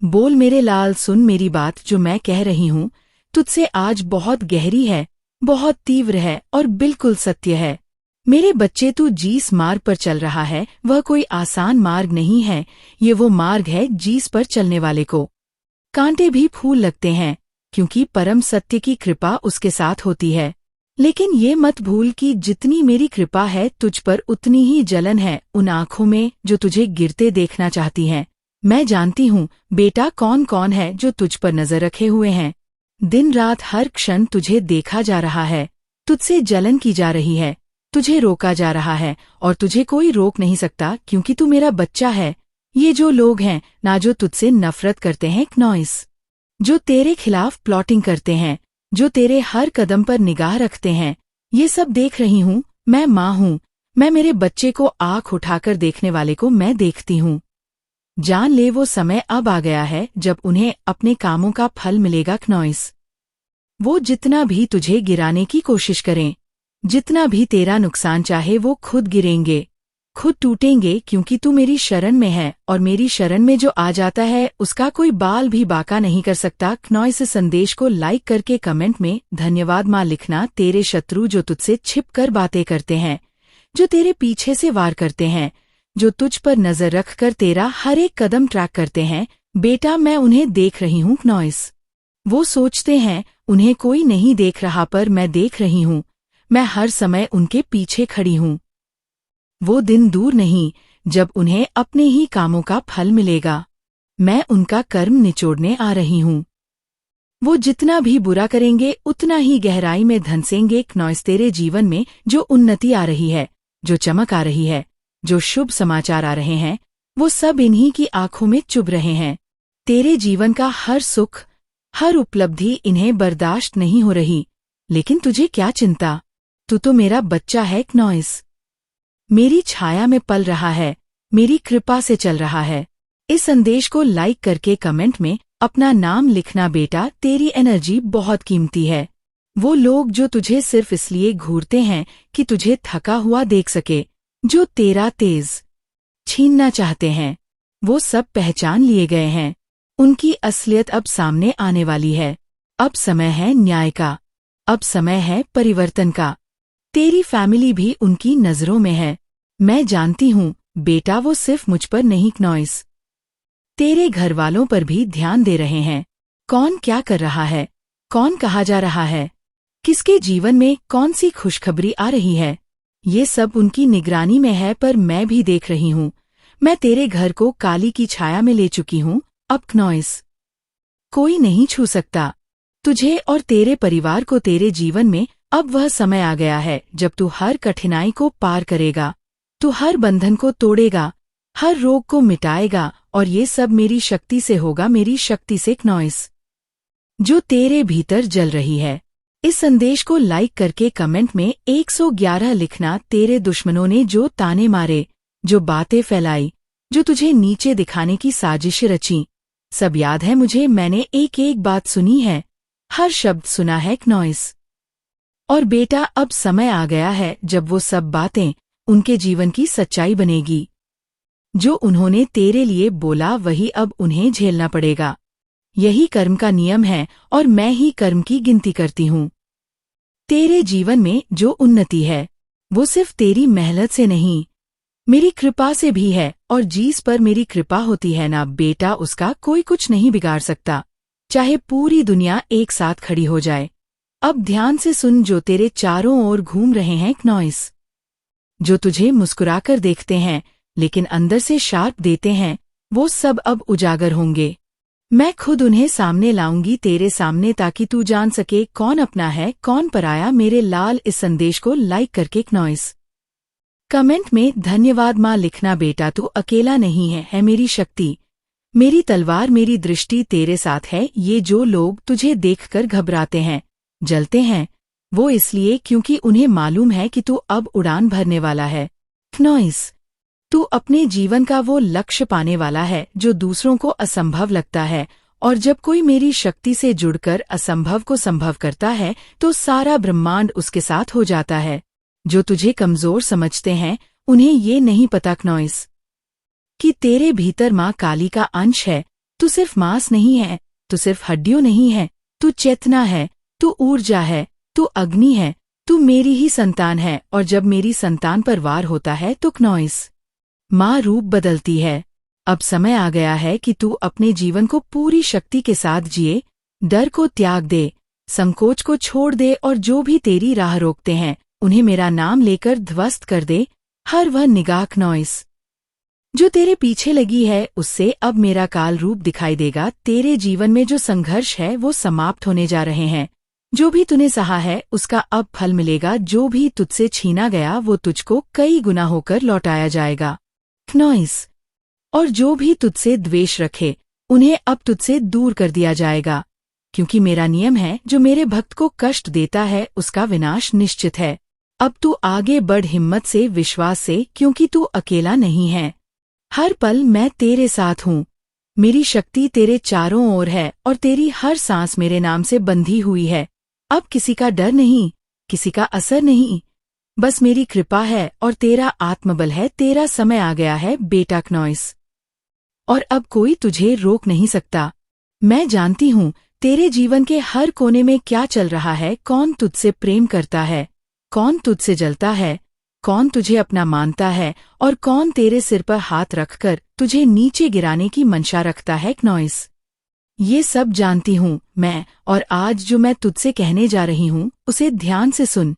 बोल मेरे लाल, सुन मेरी बात जो मैं कह रही हूँ तुझसे आज बहुत गहरी है, बहुत तीव्र है और बिल्कुल सत्य है। मेरे बच्चे, तू जिस मार्ग पर चल रहा है वह कोई आसान मार्ग नहीं है। ये वो मार्ग है जिस पर चलने वाले को कांटे भी फूल लगते हैं, क्योंकि परम सत्य की कृपा उसके साथ होती है। लेकिन ये मत भूल कि जितनी मेरी कृपा है तुझ पर उतनी ही जलन है उन आँखों में जो तुझे गिरते देखना चाहती हैं। मैं जानती हूँ बेटा कौन कौन है जो तुझ पर नजर रखे हुए हैं। दिन रात हर क्षण तुझे देखा जा रहा है, तुझसे जलन की जा रही है, तुझे रोका जा रहा है और तुझे कोई रोक नहीं सकता, क्योंकि तू मेरा बच्चा है। ये जो लोग हैं ना जो तुझसे नफरत करते हैं, क्नॉइस, जो तेरे खिलाफ प्लॉटिंग करते हैं, जो तेरे हर कदम पर निगाह रखते हैं, ये सब देख रही हूँ। मैं माँ हूँ, मैं मेरे बच्चे को आँख उठाकर देखने वाले को मैं देखती हूँ। जान ले वो समय अब आ गया है जब उन्हें अपने कामों का फल मिलेगा क्नॉइस। वो जितना भी तुझे गिराने की कोशिश करें, जितना भी तेरा नुकसान चाहे, वो खुद गिरेंगे, खुद टूटेंगे, क्योंकि तू मेरी शरण में है और मेरी शरण में जो आ जाता है उसका कोई बाल भी बाका नहीं कर सकता। क्नॉइस, इस संदेश को लाइक करके कमेंट में धन्यवाद माँ लिखना। तेरे शत्रु जो तुझसे छिप कर बातें करते हैं, जो तेरे पीछे से वार करते हैं, जो तुझ पर नजर रखकर तेरा हर एक कदम ट्रैक करते हैं, बेटा मैं उन्हें देख रही हूँ क्नॉइस। वो सोचते हैं उन्हें कोई नहीं देख रहा, पर मैं देख रही हूँ। मैं हर समय उनके पीछे खड़ी हूँ। वो दिन दूर नहीं जब उन्हें अपने ही कामों का फल मिलेगा। मैं उनका कर्म निचोड़ने आ रही हूँ। वो जितना भी बुरा करेंगे उतना ही गहराई में धंसेंगे। क्नॉइस, तेरे जीवन में जो उन्नति आ रही है, जो चमक आ रही है, जो शुभ समाचार आ रहे हैं, वो सब इन्हीं की आंखों में चुभ रहे हैं। तेरे जीवन का हर सुख, हर उपलब्धि इन्हें बर्दाश्त नहीं हो रही। लेकिन तुझे क्या चिंता, तू तो मेरा बच्चा है क्नॉइस, मेरी छाया में पल रहा है, मेरी कृपा से चल रहा है। इस संदेश को लाइक करके कमेंट में अपना नाम लिखना बेटा, तेरी एनर्जी बहुत कीमती है। वो लोग जो तुझे सिर्फ इसलिए घूरते हैं कि तुझे थका हुआ देख सके, जो तेरा तेज छीनना चाहते हैं, वो सब पहचान लिए गए हैं। उनकी असलियत अब सामने आने वाली है। अब समय है न्याय का, अब समय है परिवर्तन का। तेरी फैमिली भी उनकी नजरों में है। मैं जानती हूँ बेटा, वो सिर्फ मुझ पर नहीं क्नॉइस, तेरे घर वालों पर भी ध्यान दे रहे हैं। कौन क्या कर रहा है, कौन कहा जा रहा है, किसके जीवन में कौन सी खुशखबरी आ रही है, ये सब उनकी निगरानी में है। पर मैं भी देख रही हूँ। मैं तेरे घर को काली की छाया में ले चुकी हूँ। अब क्नॉइस, कोई नहीं छू सकता तुझे और तेरे परिवार को। तेरे जीवन में अब वह समय आ गया है जब तू हर कठिनाई को पार करेगा, तू हर बंधन को तोड़ेगा, हर रोग को मिटाएगा, और ये सब मेरी शक्ति से होगा, मेरी शक्ति से क्नॉइस, जो तेरे भीतर जल रही है। इस संदेश को लाइक करके कमेंट में 111 लिखना। तेरे दुश्मनों ने जो ताने मारे, जो बातें फैलाई, जो तुझे नीचे दिखाने की साजिश रची, सब याद है मुझे। मैंने एक एक बात सुनी है, हर शब्द सुना है क्नॉइस। और बेटा, अब समय आ गया है जब वो सब बातें उनके जीवन की सच्चाई बनेगी। जो उन्होंने तेरे लिए बोला वही अब उन्हें झेलना पड़ेगा। यही कर्म का नियम है और मैं ही कर्म की गिनती करती हूँ। तेरे जीवन में जो उन्नति है वो सिर्फ तेरी मेहनत से नहीं, मेरी कृपा से भी है। और जिस पर मेरी कृपा होती है ना बेटा, उसका कोई कुछ नहीं बिगाड़ सकता, चाहे पूरी दुनिया एक साथ खड़ी हो जाए। अब ध्यान से सुन, जो तेरे चारों ओर घूम रहे हैं क्नॉइस, जो तुझे मुस्कुराकर देखते हैं लेकिन अंदर से शार्प देते हैं, वो सब अब उजागर होंगे। मैं खुद उन्हें सामने लाऊंगी तेरे सामने, ताकि तू जान सके कौन अपना है कौन पराया। मेरे लाल, इस संदेश को लाइक करके क्नॉइस कमेंट में धन्यवाद माँ लिखना। बेटा तू अकेला नहीं है मेरी शक्ति, मेरी तलवार, मेरी दृष्टि तेरे साथ है। ये जो लोग तुझे देखकर घबराते हैं, जलते हैं, वो इसलिए क्योंकि उन्हें मालूम है कि तू अब उड़ान भरने वाला है क्नॉइस। तू अपने जीवन का वो लक्ष्य पाने वाला है जो दूसरों को असंभव लगता है, और जब कोई मेरी शक्ति से जुड़कर असंभव को संभव करता है तो सारा ब्रह्मांड उसके साथ हो जाता है। जो तुझे कमजोर समझते हैं उन्हें ये नहीं पता क्नॉइस कि तेरे भीतर माँ काली का अंश है, तू सिर्फ मांस नहीं है, तू सिर्फ हड्डियों नहीं है, तू चेतना है, तू ऊर्जा है, तू अग्नि है, तू मेरी ही संतान है। और जब मेरी संतान पर वार होता है तो क्नॉइस माँ रूप बदलती है। अब समय आ गया है कि तू अपने जीवन को पूरी शक्ति के साथ जिए, डर को त्याग दे, संकोच को छोड़ दे और जो भी तेरी राह रोकते हैं उन्हें मेरा नाम लेकर ध्वस्त कर दे। हर वह निगाह क्नॉइस जो तेरे पीछे लगी है उससे अब मेरा काल रूप दिखाई देगा। तेरे जीवन में जो संघर्ष है वो समाप्त होने जा रहे हैं। जो भी तूने सहा है उसका अब फल मिलेगा। जो भी तुझसे छीना गया वो तुझको कई गुना होकर लौटाया जाएगा क्नॉइस। और जो भी तुझसे द्वेष रखे उन्हें अब तुझसे दूर कर दिया जाएगा, क्योंकि मेरा नियम है जो मेरे भक्त को कष्ट देता है उसका विनाश निश्चित है। अब तू आगे बढ़ हिम्मत से, विश्वास से, क्योंकि तू अकेला नहीं है। हर पल मैं तेरे साथ हूँ। मेरी शक्ति तेरे चारों ओर है और तेरी हर सांस मेरे नाम से बंधी हुई है। अब किसी का डर नहीं, किसी का असर नहीं, बस मेरी कृपा है और तेरा आत्मबल है। तेरा समय आ गया है बेटा क्नॉइस, और अब कोई तुझे रोक नहीं सकता। मैं जानती हूँ तेरे जीवन के हर कोने में क्या चल रहा है, कौन तुझसे प्रेम करता है, कौन तुझसे जलता है, कौन तुझे अपना मानता है और कौन तेरे सिर पर हाथ रखकर तुझे नीचे गिराने की मंशा रखता है क्नॉइस। ये सब जानती हूँ मैं, और आज जो मैं तुझसे कहने जा रही हूँ उसे ध्यान से सुन,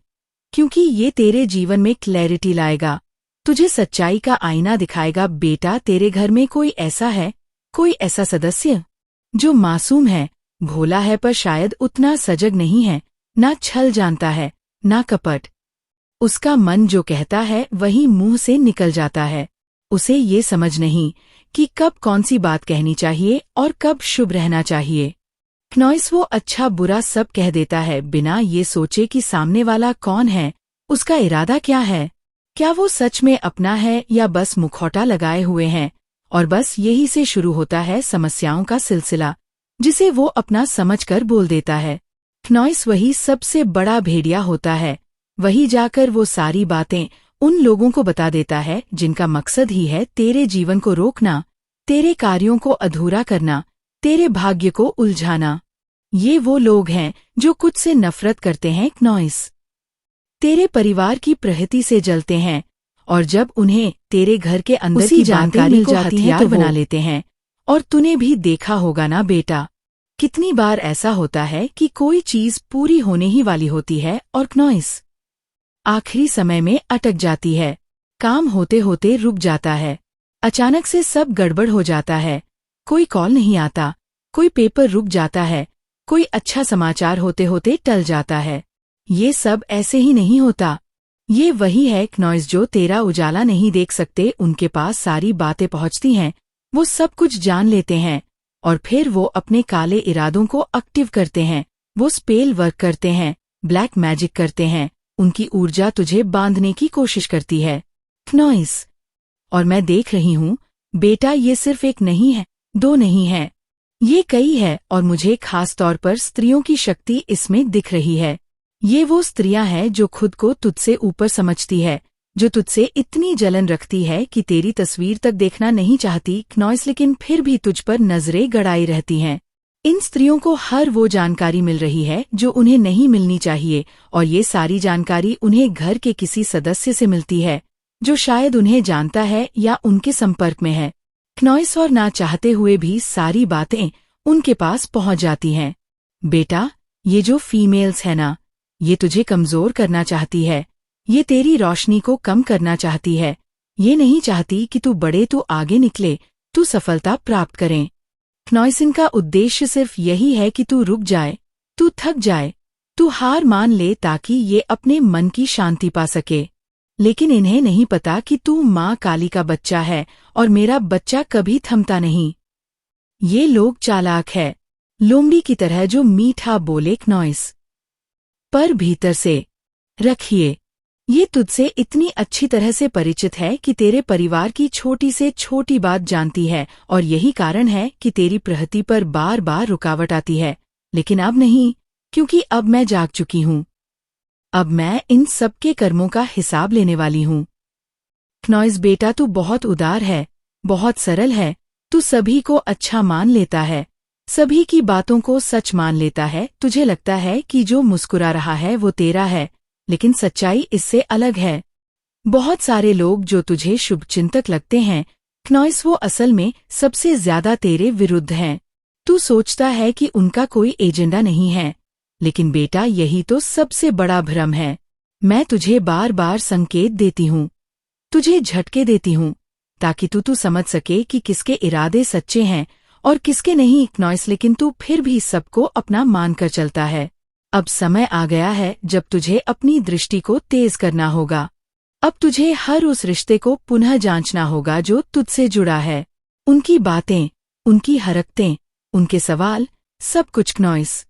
क्योंकि ये तेरे जीवन में क्लैरिटी लाएगा, तुझे सच्चाई का आईना दिखाएगा। बेटा, तेरे घर में कोई ऐसा है, कोई ऐसा सदस्य जो मासूम है, भोला है, पर शायद उतना सजग नहीं है, ना छल जानता है, ना कपट। उसका मन जो कहता है वही मुंह से निकल जाता है। उसे ये समझ नहीं कि कब कौन सी बात कहनी चाहिए और कब शुभ रहना चाहिए क्नॉइस। वो अच्छा बुरा सब कह देता है बिना ये सोचे कि सामने वाला कौन है, उसका इरादा क्या है, क्या वो सच में अपना है या बस मुखौटा लगाए हुए हैं। और बस यही से शुरू होता है समस्याओं का सिलसिला, जिसे वो अपना समझकर बोल देता है। क्नॉइस वही सबसे बड़ा भेड़िया होता है। वही जाकर वो सारी बातें उन लोगों को बता देता है जिनका मकसद ही है तेरे जीवन को रोकना, तेरे कार्यों को अधूरा करना, तेरे भाग्य को उलझाना। ये वो लोग हैं जो कुछ से नफरत करते हैं क्नॉइस, तेरे परिवार की प्रहति से जलते हैं, और जब उन्हें तेरे घर के अंदर की जानकारी को हथियार बना लेते हैं। और तूने भी देखा होगा ना बेटा, कितनी बार ऐसा होता है कि कोई चीज पूरी होने ही वाली होती है और क्नॉइस आखिरी समय में अटक जाती है, काम होते होते रुक जाता है, अचानक से सब गड़बड़ हो जाता है। कोई कॉल नहीं आता, कोई पेपर रुक जाता है, कोई अच्छा समाचार होते होते टल जाता है। ये सब ऐसे ही नहीं होता। ये वही है क्नॉइस जो तेरा उजाला नहीं देख सकते। उनके पास सारी बातें पहुंचती हैं, वो सब कुछ जान लेते हैं और फिर वो अपने काले इरादों को एक्टिव करते हैं। वो स्पेल वर्क करते हैं, ब्लैक मैजिक करते हैं। उनकी ऊर्जा तुझे बांधने की कोशिश करती है क्नॉइस। और मैं देख रही हूँ बेटा, ये सिर्फ एक नहीं है, दो नहीं है, ये कई है। और मुझे खास तौर पर स्त्रियों की शक्ति इसमें दिख रही है। ये वो स्त्रियां हैं जो खुद को तुझसे ऊपर समझती है, जो तुझसे इतनी जलन रखती है कि तेरी तस्वीर तक देखना नहीं चाहती क्नॉइस, लेकिन फिर भी तुझ पर नजरें गड़ाई रहती हैं। इन स्त्रियों को हर वो जानकारी मिल रही है जो उन्हें नहीं मिलनी चाहिए, और ये सारी जानकारी उन्हें घर के किसी सदस्य से मिलती है जो शायद उन्हें जानता है या उनके संपर्क में है क्नॉइस। और ना चाहते हुए भी सारी बातें उनके पास पहुंच जाती हैं। बेटा, ये जो फीमेल्स है ना, ये तुझे कमजोर करना चाहती है, ये तेरी रोशनी को कम करना चाहती है। ये नहीं चाहती कि तू बढ़े, तू आगे निकले, तू सफलता प्राप्त करें क्नॉइस। इनका उद्देश्य सिर्फ यही है कि तू रुक जाए, तू थक जाए, तू हार मान ले, ताकि ये अपने मन की शांति पा सके। लेकिन इन्हें नहीं पता कि तू माँ काली का बच्चा है और मेरा बच्चा कभी थमता नहीं। ये लोग चालाक है, लोमड़ी की तरह जो मीठा बोले क्नॉइस, पर भीतर से रखिए। ये तुझसे इतनी अच्छी तरह से परिचित है कि तेरे परिवार की छोटी से छोटी बात जानती है, और यही कारण है कि तेरी प्रगति पर बार बार रुकावट आती है। लेकिन अब नहीं, क्योंकि अब मैं जाग चुकी हूँ। अब मैं इन सबके कर्मों का हिसाब लेने वाली हूँ क्नॉइस। बेटा, तू बहुत उदार है, बहुत सरल है, तू सभी को अच्छा मान लेता है, सभी की बातों को सच मान लेता है। तुझे लगता है कि जो मुस्कुरा रहा है वो तेरा है, लेकिन सच्चाई इससे अलग है। बहुत सारे लोग जो तुझे शुभचिंतक लगते हैं, क्नॉइस, वो असल में सबसे ज्यादा तेरे विरुद्ध हैं। तू सोचता है कि उनका कोई एजेंडा नहीं है, लेकिन बेटा यही तो सबसे बड़ा भ्रम है। मैं तुझे बार बार संकेत देती हूँ, तुझे झटके देती हूँ, ताकि तू समझ सके कि किसके इरादे सच्चे हैं और किसके नहीं। क्नॉइस, लेकिन तू फिर भी सबको अपना मानकर चलता है। अब समय आ गया है जब तुझे अपनी दृष्टि को तेज करना होगा। अब तुझे हर उस रिश्ते को पुनः जांचना होगा जो तुझसे जुड़ा है। उनकी बातें, उनकी हरकतें, उनके सवाल, सब कुछ। क्नॉइस,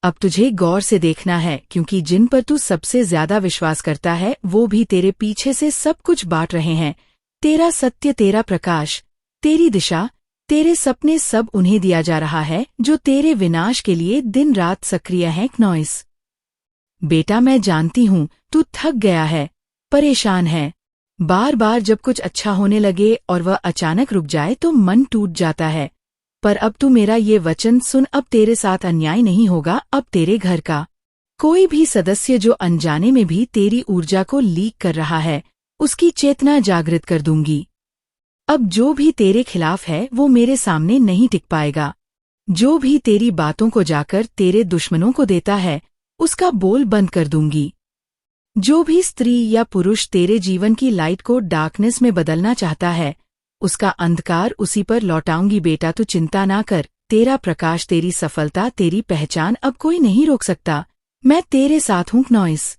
अब तुझे गौर से देखना है, क्योंकि जिन पर तू सबसे ज्यादा विश्वास करता है वो भी तेरे पीछे से सब कुछ बांट रहे हैं। तेरा सत्य, तेरा प्रकाश, तेरी दिशा, तेरे सपने, सब उन्हें दिया जा रहा है जो तेरे विनाश के लिए दिन रात सक्रिय हैं। क्नॉइस बेटा, मैं जानती हूँ तू थक गया है, परेशान है। बार बार जब कुछ अच्छा होने लगे और वह अचानक रुक जाए तो मन टूट जाता है। पर अब तू मेरा ये वचन सुन, अब तेरे साथ अन्याय नहीं होगा। अब तेरे घर का कोई भी सदस्य जो अनजाने में भी तेरी ऊर्जा को लीक कर रहा है, उसकी चेतना जागृत कर दूंगी। अब जो भी तेरे खिलाफ है वो मेरे सामने नहीं टिक पाएगा। जो भी तेरी बातों को जाकर तेरे दुश्मनों को देता है, उसका बोल बंद कर दूंगी। जो भी स्त्री या पुरुष तेरे जीवन की लाइट को डार्कनेस में बदलना चाहता है, उसका अंधकार उसी पर लौटाऊंगी। बेटा, तू चिंता ना कर, तेरा प्रकाश, तेरी सफलता, तेरी पहचान अब कोई नहीं रोक सकता। मैं तेरे साथ हूँ। क्नॉइस,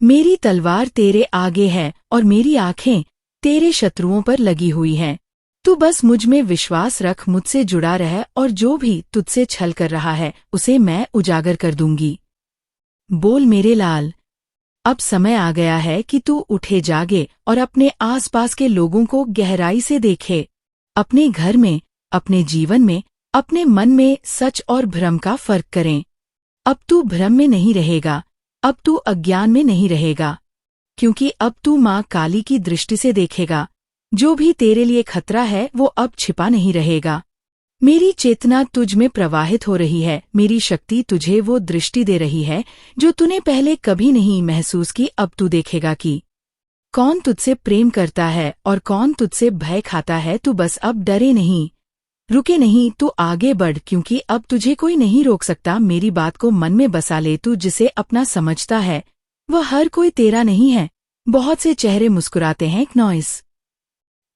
मेरी तलवार तेरे आगे है और मेरी आंखें तेरे शत्रुओं पर लगी हुई हैं। तू बस मुझ में विश्वास रख, मुझसे जुड़ा रह, और जो भी तुझसे छल कर रहा है उसे मैं उजागर कर दूंगी। बोल मेरे लाल, अब समय आ गया है कि तू उठे, जागे और अपने आसपास के लोगों को गहराई से देखे। अपने घर में, अपने जीवन में, अपने मन में सच और भ्रम का फर्क करें। अब तू भ्रम में नहीं रहेगा, अब तू अज्ञान में नहीं रहेगा, क्योंकि अब तू माँ काली की दृष्टि से देखेगा। जो भी तेरे लिए खतरा है वो अब छिपा नहीं रहेगा। मेरी चेतना तुझ में प्रवाहित हो रही है, मेरी शक्ति तुझे वो दृष्टि दे रही है जो तूने पहले कभी नहीं महसूस की। अब तू देखेगा कि कौन तुझसे प्रेम करता है और कौन तुझसे भय खाता है। तू बस अब डरे नहीं, रुके नहीं, तू आगे बढ़, क्योंकि अब तुझे कोई नहीं रोक सकता। मेरी बात को मन में बसा ले, तू जिसे अपना समझता है वह हर कोई तेरा नहीं है। बहुत से चेहरे मुस्कुराते हैं क्नॉइस,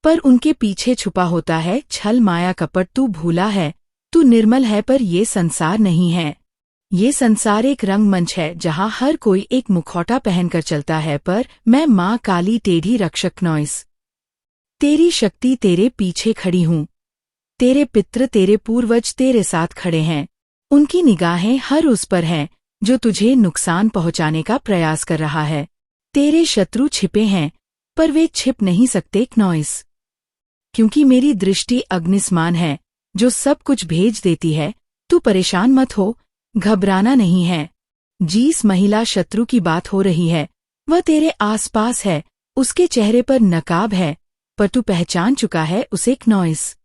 पर उनके पीछे छुपा होता है छल, माया, कपट। तू भूला है, तू निर्मल है, पर ये संसार नहीं है। ये संसार एक रंगमंच है जहाँ हर कोई एक मुखौटा पहनकर चलता है, पर मैं माँ काली, टेढ़ी रक्षक। क्नॉइस, तेरी शक्ति तेरे पीछे खड़ी हूँ। तेरे पितृ, तेरे पूर्वज तेरे साथ खड़े हैं। उनकी निगाहें हर उस पर हैं जो तुझे नुकसान पहुंचाने का प्रयास कर रहा है। तेरे शत्रु छिपे हैं, पर वे छिप नहीं सकते क्नॉइस, क्योंकि मेरी दृष्टि अग्निसमान है जो सब कुछ भेज देती है। तू परेशान मत हो, घबराना नहीं है। जिस महिला शत्रु की बात हो रही है वह तेरे आसपास है, उसके चेहरे पर नकाब है, पर तू पहचान चुका है उसे। क्नॉइस,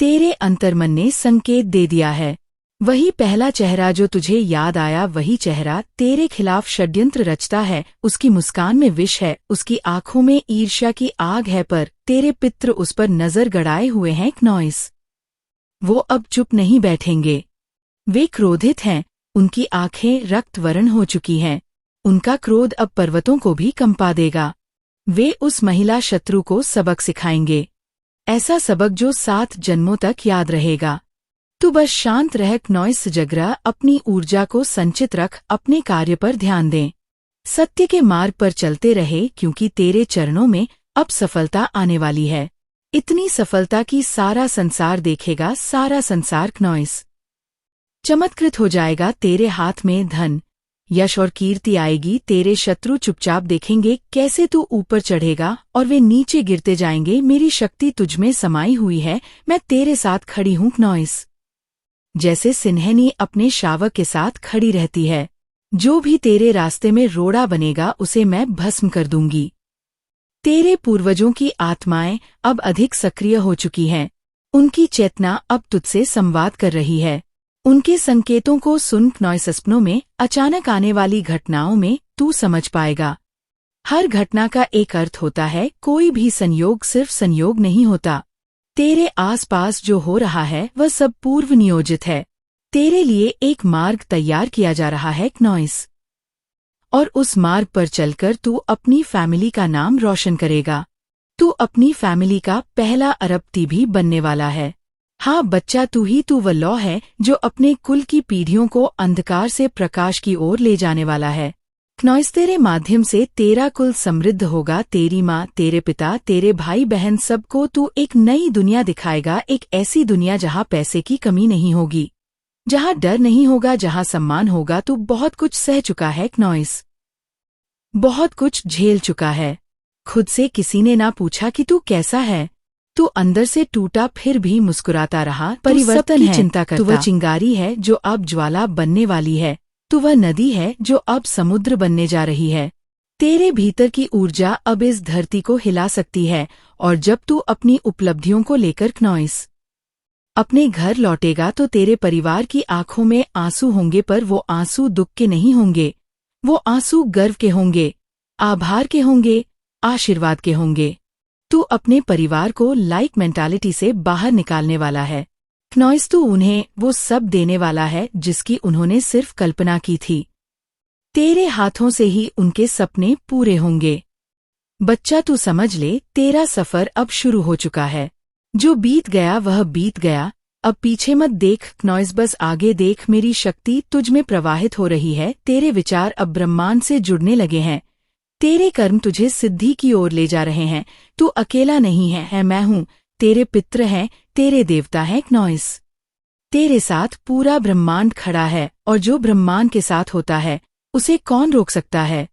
तेरे अंतर्मन ने संकेत दे दिया है। वही पहला चेहरा जो तुझे याद आया, वही चेहरा तेरे खिलाफ षड्यंत्र रचता है। उसकी मुस्कान में विष है, उसकी आंखों में ईर्ष्या की आग है, पर तेरे पितृ उस पर नजर गड़ाए हुए हैं। क्नॉइस, वो अब चुप नहीं बैठेंगे, वे क्रोधित हैं, उनकी आंखें रक्त वर्ण हो चुकी हैं। उनका क्रोध अब पर्वतों को भी कंपा देगा। वे उस महिला शत्रु को सबक सिखाएंगे, ऐसा सबक जो 7 जन्मों तक याद रहेगा। तू बस शांत रह क्नॉइस, जगरा, अपनी ऊर्जा को संचित रख, अपने कार्य पर ध्यान दे, सत्य के मार्ग पर चलते रहे, क्योंकि तेरे चरणों में अब सफलता आने वाली है। इतनी सफलता कि सारा संसार देखेगा, सारा संसार। क्नॉइस, चमत्कृत हो जाएगा। तेरे हाथ में धन, यश और कीर्ति आएगी। तेरे शत्रु चुपचाप देखेंगे कैसे तू ऊपर चढ़ेगा और वे नीचे गिरते जाएंगे। मेरी शक्ति तुझमें समाई हुई है, मैं तेरे साथ खड़ी हूँ। क्नॉइस, जैसे सिंहनी अपने शावक के साथ खड़ी रहती है। जो भी तेरे रास्ते में रोड़ा बनेगा उसे मैं भस्म कर दूंगी। तेरे पूर्वजों की आत्माएं अब अधिक सक्रिय हो चुकी हैं, उनकी चेतना अब तुझसे संवाद कर रही है। उनके संकेतों को सुन क्नॉइस। सपनों में अचानक आने वाली घटनाओं में तू समझ पाएगा, हर घटना का एक अर्थ होता है। कोई भी संयोग सिर्फ संयोग नहीं होता। तेरे आसपास जो हो रहा है वह सब पूर्व नियोजित है। तेरे लिए एक मार्ग तैयार किया जा रहा है क्नॉइस, और उस मार्ग पर चलकर तू अपनी फैमिली का नाम रोशन करेगा। तू अपनी फैमिली का पहला अरबपति भी बनने वाला है। हाँ बच्चा, तू वह लौ है जो अपने कुल की पीढ़ियों को अंधकार से प्रकाश की ओर ले जाने वाला है। क्नॉइस, तेरे माध्यम से तेरा कुल समृद्ध होगा। तेरी माँ, तेरे पिता, तेरे भाई बहन सबको तू एक नई दुनिया दिखाएगा। एक ऐसी दुनिया जहाँ पैसे की कमी नहीं होगी, जहाँ डर नहीं होगा, जहाँ सम्मान होगा। तू बहुत कुछ सह चुका है क्नॉइस, बहुत कुछ झेल चुका है। खुद से किसी ने ना पूछा कि तू कैसा है। तू अंदर से टूटा फिर भी मुस्कुराता रहा। परिवर्तन है, चिंता करता। तू वह चिंगारी है जो अब ज्वाला बनने वाली है। तू वह नदी है जो अब समुद्र बनने जा रही है। तेरे भीतर की ऊर्जा अब इस धरती को हिला सकती है। और जब तू अपनी उपलब्धियों को लेकर क्नॉइस अपने घर लौटेगा तो तेरे परिवार की आंखों में आंसू होंगे, पर वो आंसू दुख के नहीं होंगे। वो आंसू गर्व के होंगे, आभार के होंगे, आशीर्वाद के होंगे। तू अपने परिवार को लाइक मेंटालिटी से बाहर निकालने वाला है क्नॉइस। तू उन्हें वो सब देने वाला है जिसकी उन्होंने सिर्फ कल्पना की थी। तेरे हाथों से ही उनके सपने पूरे होंगे। बच्चा, तू समझ ले, तेरा सफर अब शुरू हो चुका है। जो बीत गया वह बीत गया। अब पीछे मत देख क्नॉइस, बस आगे देख। मेरी शक्ति तुझ में प्रवाहित हो रही है। तेरे विचार अब ब्रह्मांड से जुड़ने लगे हैं। तेरे कर्म तुझे सिद्धि की ओर ले जा रहे हैं। तू अकेला नहीं है, मैं हूँ। तेरे पितृ हैं, तेरे देवता हैं क्नॉइस। तेरे साथ पूरा ब्रह्मांड खड़ा है, और जो ब्रह्मांड के साथ होता है उसे कौन रोक सकता है।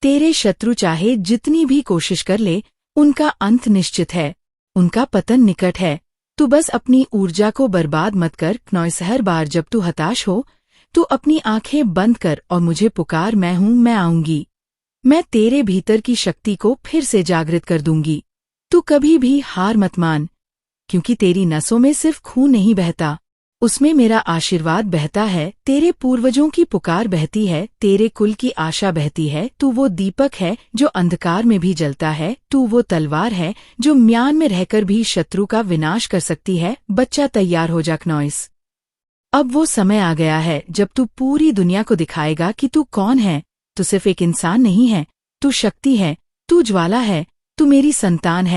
तेरे शत्रु चाहे जितनी भी कोशिश कर ले, उनका अंत निश्चित है, उनका पतन निकट है। तू बस अपनी ऊर्जा को बर्बाद मत कर क्नॉइस। हर बार जब तू हताश हो, तू अपनी आंखें बंद कर और मुझे पुकार। मैं हूँ, मैं आऊंगी। मैं तेरे भीतर की शक्ति को फिर से जागृत कर दूंगी। तू कभी भी हार मत मान, क्योंकि तेरी नसों में सिर्फ खून नहीं बहता, उसमें मेरा आशीर्वाद बहता है। तेरे पूर्वजों की पुकार बहती है, तेरे कुल की आशा बहती है। तू वो दीपक है जो अंधकार में भी जलता है। तू वो तलवार है जो म्यान में रहकर भी शत्रु का विनाश कर सकती है। बच्चा, तैयार हो जा क्नॉइस। अब वो समय आ गया है जब तू पूरी दुनिया को दिखाएगा कि तू कौन है। तू सिर्फ एक इंसान नहीं है, तू शक्ति है, तू ज्वाला है, तू मेरी संतान है।